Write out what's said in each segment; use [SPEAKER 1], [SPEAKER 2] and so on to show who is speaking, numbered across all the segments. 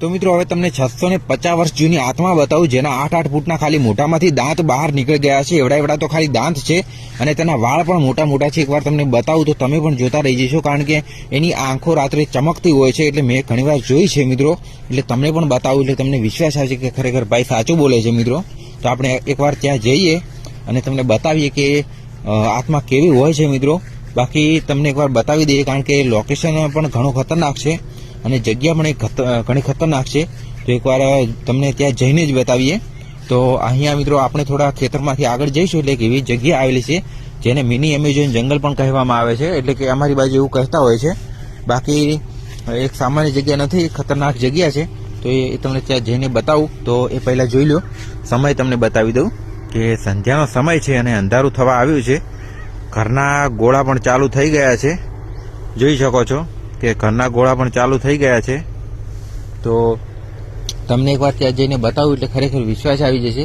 [SPEAKER 1] તો મિત્રો હવે તમને 650 વર્ષ જૂની આત્મા બતાવું, જેના 8-8 ફૂટના ખાલી મોઢામાંથી દાંત બહાર નીકળી ગયા છે. એવડા તો ખાલી દાંત છે અને તેના વાળ પણ મોટા મોટા છે. એકવાર તમને બતાવું તો તમે પણ જોતા રહી જશો, કારણ કે એની આંખો રાત્રે ચમકતી હોય છે. એટલે મેં ઘણીવાર જોઈ છે મિત્રો, એટલે તમને પણ બતાવું એટલે તમને વિશ્વાસ આવશે કે ખરેખર ભાઈ સાચું બોલે છે મિત્રો. તો આપણે એકવાર ત્યાં જઈએ અને તમને બતાવીએ કે આત્મા કેવી હોય છે મિત્રો. બાકી તમને એકવાર બતાવી દઈએ, કારણ કે લોકેશન પણ ઘણું ખતરનાક છે અને જગ્યા પણ ઘણી ખતરનાક છે. તો એકવાર તમને ત્યાં જઈને જ બતાવીએ. તો અહીંયા મિત્રો આપણે થોડા ખેતરમાંથી આગળ જઈશું, એટલે કે એવી જગ્યા આવેલી છે જેને મિની એમેઝોન જંગલ પણ કહેવામાં આવે છે. એટલે કે અમારી બાજુ એવું કહેતા હોય છે. બાકી એક સામાન્ય જગ્યા નથી, ખતરનાક જગ્યા છે. તો એ તમને ત્યાં જઈને બતાવું. તો એ પહેલાં જોઈ લો, સમય તમને બતાવી દઉં કે સંધ્યાનો સમય છે અને અંધારું થવા આવ્યું છે. ઘરના ગોળા પણ ચાલુ થઈ ગયા છે, જોઈ શકો છો કે ઘરના ગોળા પણ ચાલુ થઈ ગયા છે. તો તમને એકવાર ત્યાં જઈને બતાવું એટલે ખરેખર વિશ્વાસ આવી જશે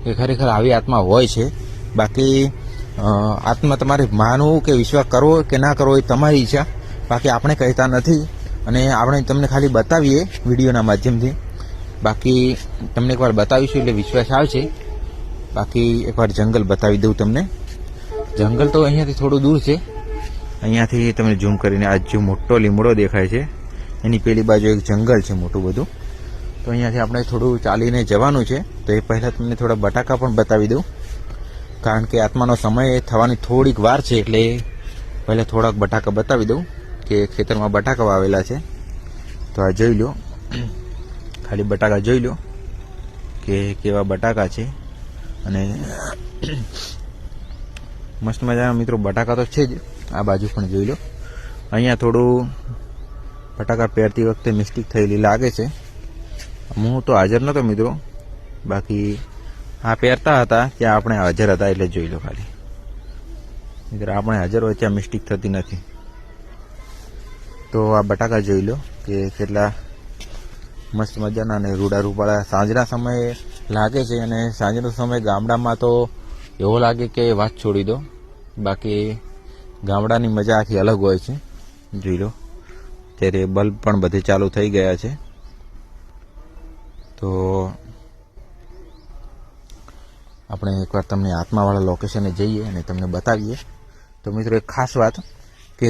[SPEAKER 1] કે ખરેખર આવી આત્મા હોય છે. બાકી આત્મા તમારે માનવું કે વિશ્વાસ કરવો કે ના કરવો એ તમારી ઈચ્છા. બાકી આપણે કહેતા નથી અને આપણે તમને ખાલી બતાવીએ વિડીયોના માધ્યમથી. બાકી તમને એકવાર બતાવીશું એટલે વિશ્વાસ આવશે. બાકી એકવાર જંગલ બતાવી દઉં તમને. જંગલ તો અહીંયાથી થોડું દૂર છે. અહીંયાથી તમે ઝૂમ કરીને આ જે મોટો લીમડો દેખાય છે એની પેલી બાજુ એક જંગલ છે મોટું બધું. તો અહીંયાથી આપણે થોડું ચાલીને જવાનું છે. તો એ પહેલાં તમને થોડા બટાકા પણ બતાવી દઉં, કારણ કે આત્માનો સમય થવાની થોડીક વાર છે. એટલે પહેલાં થોડાક બટાકા બતાવી દઉં કે ખેતરમાં બટાકા વાવેલા છે. તો આ જોઈ લો, ખાલી બટાકા જોઈ લો કે કેવા બટાકા છે. અને મસ્ત મજાના મિત્રો બટાકા તો છે જ. આ બાજુ પણ જોઈ લો. અહીંયા થોડું બટાકા પહેરતી વખતે મિસ્ટેક થયેલી લાગે છે. હું તો હાજર નહોતો મિત્રો, બાકી આ પહેરતા હતા ત્યાં આપણે હાજર હતા એટલે જોઈ લો. ખાલી મિત્રો આપણે હાજર હોય ત્યાં મિસ્ટેક થતી નથી. તો આ બટાકા જોઈ લો કે કેટલા મસ્ત મજાના અને રૂડા રૂપાળા સાંજના સમયે લાગે છે. અને સાંજનો સમય ગામડામાં તો એવો લાગે કે વાત છોડી દો. બાકી ગામડાની મજા આખી અલગ હોય છે. જોઈ લો, ત્યારે બલ્બ પણ બધે ચાલુ થઈ ગયા છે. તો આપણે એકવાર તમને આત્માવાળા લોકેશને જઈએ અને તમને બતાવીએ. તો મિત્રો એક ખાસ વાત કે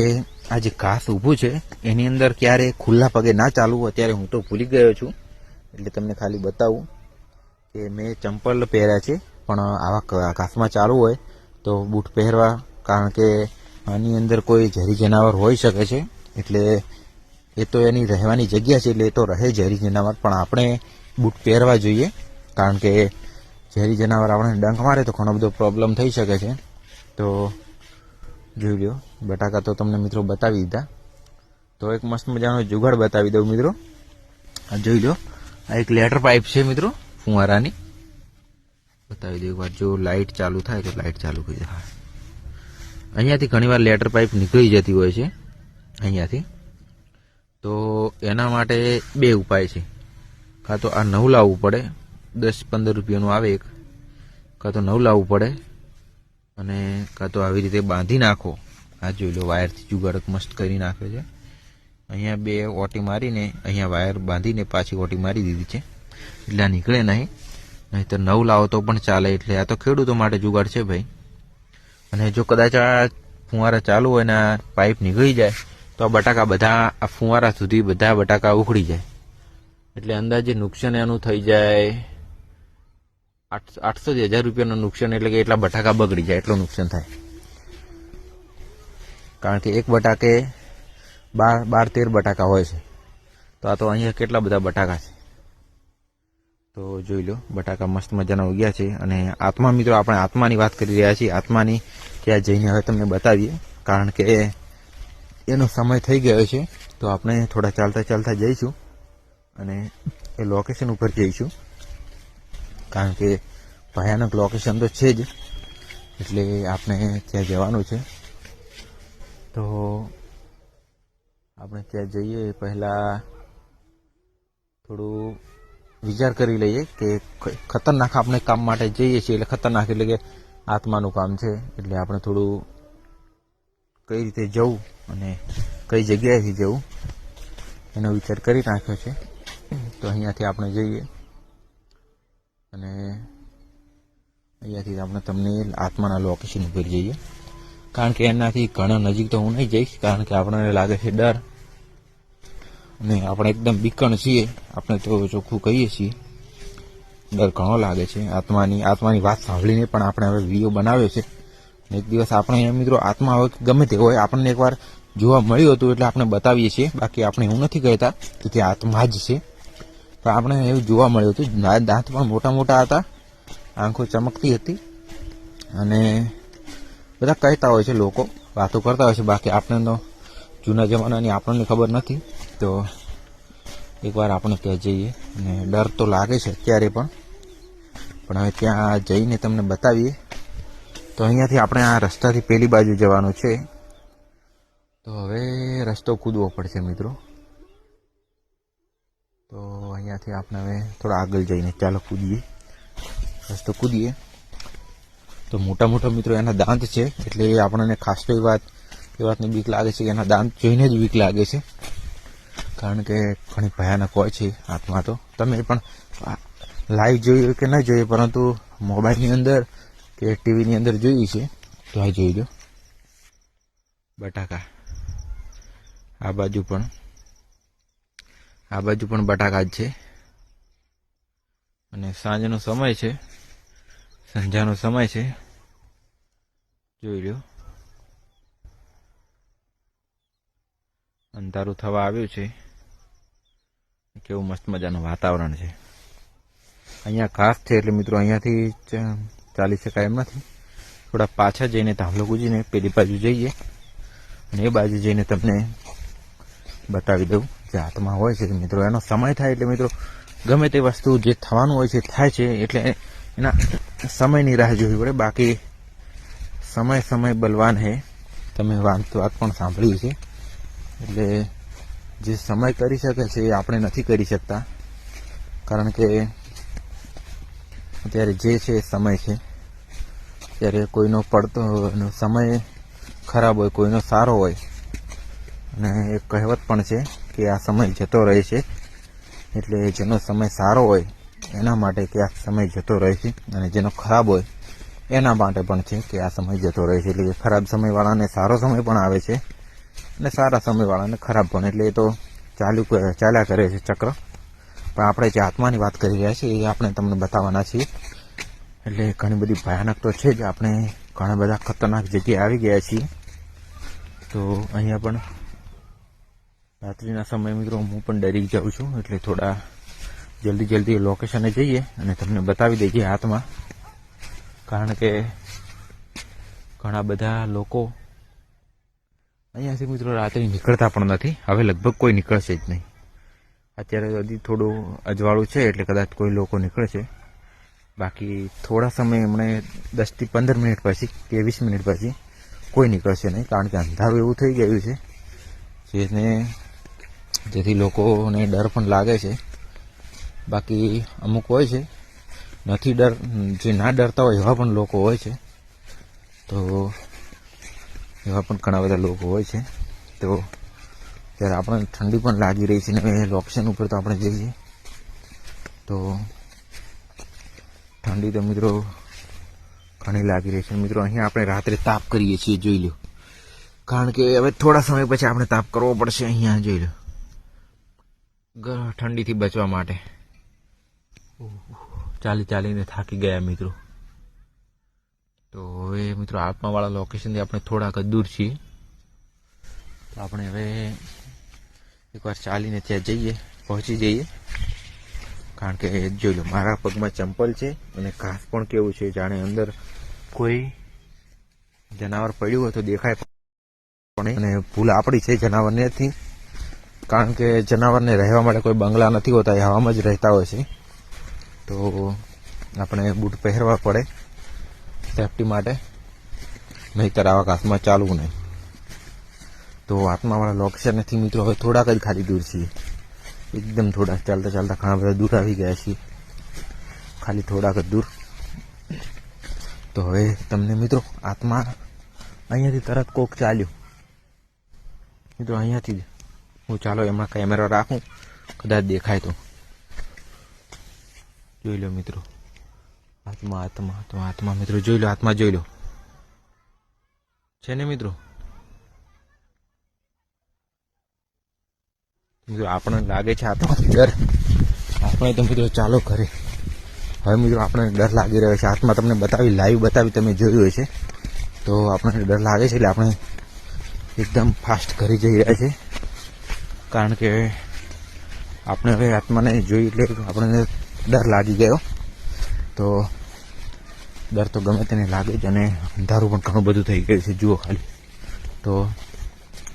[SPEAKER 1] આ જે ઘાસ ઊભું છે એની અંદર ક્યારે ખુલ્લા પગે ના ચાલવું. અત્યારે હું તો ભૂલી ગયો છું એટલે તમને ખાલી બતાવું કે મેં ચંપલ પહેર્યા છે, પણ આવા ઘાસમાં ચાલવું હોય તો બૂટ પહેરવા, કારણ કે આની અંદર કોઈ ઝેરી જનાવર હોઈ શકે છે. એટલે એ તો એની રહેવાની જગ્યા છે એટલે એ તો રહે ઝેરી જનાવર, પણ આપણે બૂટ પહેરવા જોઈએ. કારણ કે ઝેરી જનાવર આપણે ડંખ મારે તો ઘણો બધો પ્રોબ્લેમ થઈ શકે છે. તો જોઈ લો, બટાકા તો તમને મિત્રો બતાવી દીધા. તો એક મસ્ત મજાનો જુગાડ બતાવી દઉં મિત્રો. આ જોઈ લો, આ એક લેટર પાઇપ છે મિત્રો ફુવારાની. બતાવી દઉં એકવાર. જો લાઇટ ચાલુ થાય તો લાઇટ ચાલુ કરી જાય. અહીંયાથી ઘણીવાર લેટર પાઇપ નીકળી જતી હોય છે અહીંયાથી. તો એના માટે બે ઉપાય છે. કાં તો આ નવું લાવવું પડે, 10-15 રૂપિયાનું આવે એક. કાં તો નવું લાવવું પડે અને કાં તો આવી રીતે બાંધી નાખો. આ જોઈ લો, વાયરથી જુગાડ મસ્ત કરી નાખ્યો છે. અહીંયા બે ઓટી મારીને અહીંયા વાયર બાંધીને પાછી ઓટી મારી દીધી છે એટલે આ નીકળે નહીં. નહીં તો નવું લાવો તો પણ ચાલે. એટલે આ તો ખેડૂતો માટે જુગાડ છે ભાઈ. અને જો કદાચ આ ફુવારા ચાલુ હોય ને આ પાઇપ નીકળી જાય તો આ બટાકા બધા આ ફુવારા સુધી બધા બટાકા ઉખડી જાય. એટલે અંદાજે નુકસાન એનું થઈ જાય 800 થી 1000 રૂપિયાનું નુકસાન. એટલે કે એટલા બટાકા બગડી જાય એટલું નુકસાન થાય. કારણ કે એક બટાકે 12-13 બટાકા હોય છે. તો આ તો અહીંયા કેટલા બધા બટાકા છે. તો જોઈ લો, બટાકા મસ્ત મજાના ઉગ્યા છે. અને આત્મા મિત્રો, આપણે આત્માની વાત કરી રહ્યા છીએ. આત્માની ત્યાં જઈને હવે તમને બતાવીએ, કારણ કે એનો સમય થઈ ગયો છે. તો આપણે થોડા ચાલતા ચાલતા જઈશું અને એ લોકેશન ઉપર જઈશું, કારણ કે ભયાનક લોકેશન તો છે જ. એટલે આપણે ત્યાં જવાનું છે. તો આપણે ત્યાં જઈએ પહેલાં થોડું વિચાર કરી લઈએ કે ખતરનાક આપણે કામ માટે જઈએ છીએ. એટલે ખતરનાક એટલે કે આત્માનું કામ છે. એટલે આપણે થોડું કઈ રીતે જવું અને કઈ જગ્યાએથી જવું એનો વિચાર કરી નાખ્યો છે. તો અહીંયાથી આપણે જઈએ અને અહીંયાથી આપણે તમને આત્માના લોકેશન ઉપર જઈએ, કારણ કે એનાથી ઘણા નજીક તો હું નહીં જઈશ, કારણ કે આપણને લાગે છે ડર, અને આપણે એકદમ બીકણ છીએ, આપણે તો ચોખ્ખું કહીએ છીએ, ડર ઘણો લાગે છે આત્માની વાત સાંભળીને. પણ આપણે હવે વિડીયો બનાવ્યો છે, એક દિવસ આપણે મિત્રો આત્મા હોય ગમે તે હોય, આપણને એકવાર જોવા મળ્યું હતું એટલે આપણે બતાવીએ છીએ, બાકી આપણે એવું નથી કહેતા કે તે આત્મા જ છે. પણ આપણે એવું જોવા મળ્યું હતું, દાંત પણ મોટા મોટા હતા, આંખો ચમકતી હતી, અને બધા કહેતા હોય છે, લોકો વાતો કરતા હોય છે, બાકી આપણે તો જૂના જમાનાની આપણને ખબર નથી. તો એકવાર આપણે ત્યાં જઈએ, અને ડર તો લાગે છે અત્યારે પણ હવે ત્યાં જઈને તમને બતાવીએ. તો અહીંયાથી આપણે આ રસ્તાથી પેલી બાજુ જવાનું છે, તો હવે રસ્તો કૂદવો પડશે મિત્રો. તો અહીંયાથી આપણે હવે થોડા આગળ જઈને ચાલો કૂદીએ, રસ્તો કૂદીએ. તો મોટા મોટા મિત્રો એના દાંત છે, એટલે આપણને ખાસ તો એ વાતની બીક લાગે છે કે એના દાંત જોઈને જ બીક લાગે છે, કારણ કે ઘણી ભયાનક હોય છે આત્મા. તો તમે પણ લાઈવ જોયું કે ન જોઈએ, પરંતુ મોબાઈલની અંદર કે ટીવીની અંદર જોઈ છે, તો આ જોઈ લો બટાકા. આ બાજુ પણ બટાકા જ છે, અને સાંજનો સમય છે, સંધ્યાનો સમય છે, જોઈ લો અંધારું થવા આવ્યું છે, કેવું મસ્ત મજાનું વાતાવરણ છે. અહીંયા ઘાસ છે, એટલે મિત્રો અહીંયાથી ચાલી શકાય એમ નથી, થોડા પાછા જઈને ધાવલો કૂદીને પેલી બાજુ જઈએ, અને એ બાજુ જઈને તમને બતાવી દઉં જે આત્મા હોય છે. મિત્રો એનો સમય થાય એટલે મિત્રો ગમે તે વસ્તુ જે થવાનું હોય છે થાય છે, એટલે એના સમયની રાહ જોવી પડે, બાકી સમય બલવાન હે. તમે વાત પણ સાંભળ્યું છે, એટલે જે સમય કરી શકે છે એ આપણે નથી કરી શકતા, કારણ કે અત્યારે જે છે એ સમય છે. ત્યારે કોઈનો પડતો સમય ખરાબ હોય, કોઈનો સારો હોય, અને એક કહેવત પણ છે કે આ સમય જતો રહે છે, એટલે જેનો સમય સારો હોય એના માટે કે આ સમય જતો રહે છે, અને જેનો ખરાબ હોય એના માટે પણ છે કે આ સમય જતો રહે છે. એટલે કે ખરાબ સમયવાળાને સારો સમય પણ આવે છે, અને સારા સમયવાળાને ખરાબ પણ. એટલે એ તો ચાલ્યા કરે છે ચક્ર. પણ આપણે જે આત્માની વાત કરી રહ્યા છીએ એ આપણે તમને બતાવવાના છીએ. એટલે ઘણી બધી ભયાનક તો છે જ, આપણે ઘણા બધા ખતરનાક જગ્યાએ આવી ગયા છીએ. તો અહીંયા પણ રાત્રિના સમય મિત્રો હું પણ ડરી જાઉં છું, એટલે થોડા જલ્દી લોકેશને જઈએ અને તમને બતાવી દઈએ આત્મા, કારણ કે ઘણા બધા લોકો અહીંયાથી મિત્રો રાત્રે નીકળતા પણ નથી. હવે લગભગ કોઈ નીકળશે જ નહીં. અત્યારે હજી થોડું અજવાળું છે, એટલે કદાચ કોઈ લોકો નીકળશે, બાકી થોડા સમય એમણે 10 થી 15 મિનિટ પછી કે 20 મિનિટ પછી કોઈ નીકળશે નહીં, કારણ કે અંધારું એવું થઈ ગયું છે જેથી લોકોને ડર પણ લાગે છે. બાકી અમુક હોય છે નથી ડર, જે ના ડરતા હોય એવા પણ લોકો હોય છે, તો એવા પણ ઘણા બધા લોકો હોય છે. તો ત્યારે આપણને ઠંડી પણ લાગી રહી છે, ને લોકેશન ઉપર તો આપણે જઈએ તો ઠંડી તો મિત્રો ઘણી લાગી રહી છે. મિત્રો અહીંયા આપણે રાત્રે તાપ કરીએ છીએ, જોઈ લો, કારણ કે હવે થોડા સમય પછી આપણે તાપ કરવો પડશે. અહીંયા જોઈ લો, ઠંડીથી બચવા માટે ચાલીને થાકી ગયા મિત્રો. તો હવે મિત્રો આત્માવાળા લોકેશનથી આપણે થોડાક જ દૂર છીએ, તો આપણે હવે એકવાર ચાલીને ત્યાં પહોંચી જઈએ, કારણ કે જોઈ લો મારા પગમાં ચંપલ છે, અને ઘાસ પણ કેવું છે જાણે અંદર કોઈ જનાવર પડ્યું હોય તો દેખાય પણ, અને ભૂલ આપણી છે જનાવરને નથી, કારણ કે જનાવરને રહેવા માટે કોઈ બંગલા નથી હોતા, એ હવામાં જ રહેતા હોય છે. તો આપણે બૂટ પહેરવા પડે સેફટી માટે, નહીંતર આવા ઘાસમાં ચાલવું નહીં. તો આત્માવાળા લોકેશનથી મિત્રો હવે થોડાક જ ખાલી દૂર છીએ, એકદમ થોડાક, ચાલતા ઘણા બધા દૂર આવી ગયા છીએ, ખાલી થોડાક જ દૂર. તો હવે તમને મિત્રો આત્મા અહીંયાથી તરત કોક ચાલ્યો મિત્રો, અહીંયાથી જ હું ચાલો એમાં કેમેરા રાખું, કદાચ દેખાય તો. જોઈ લો મિત્રો, આત્મા આત્મા આત્મા આત્મા મિત્રો જોઈ લો, આત્મા જોઈ લો, છે ને મિત્રો. મિત્રો આપણને લાગે છે આત્માથી ડર, આપણે તો મિત્રો ચાલો ઘરે. હવે મિત્રો આપણને ડર લાગી રહ્યો છે, આત્મા તમને બતાવી, લાઈવ બતાવી, તમે જોયું હશે. તો આપણને ડર લાગે છે એટલે આપણે એકદમ ફાસ્ટ ઘરે જઈ રહ્યા છે, કારણ કે આપણે હવે આત્માને જોઈ એટલે આપણને ડર લાગી ગયો. તો ડર તો ગમે તેને લાગે જ, અને અંધારું પણ ઘણું બધું થઈ ગયું છે જુઓ ખાલી. તો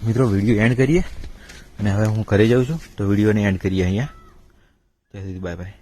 [SPEAKER 1] મિત્રો વિડીયો એન્ડ કરીએ, અને હવે હું ઘરે જાઉં છું, તો વિડીયોને એન્ડ કરીએ અહીંયા. જય શ્રી બાય બાય.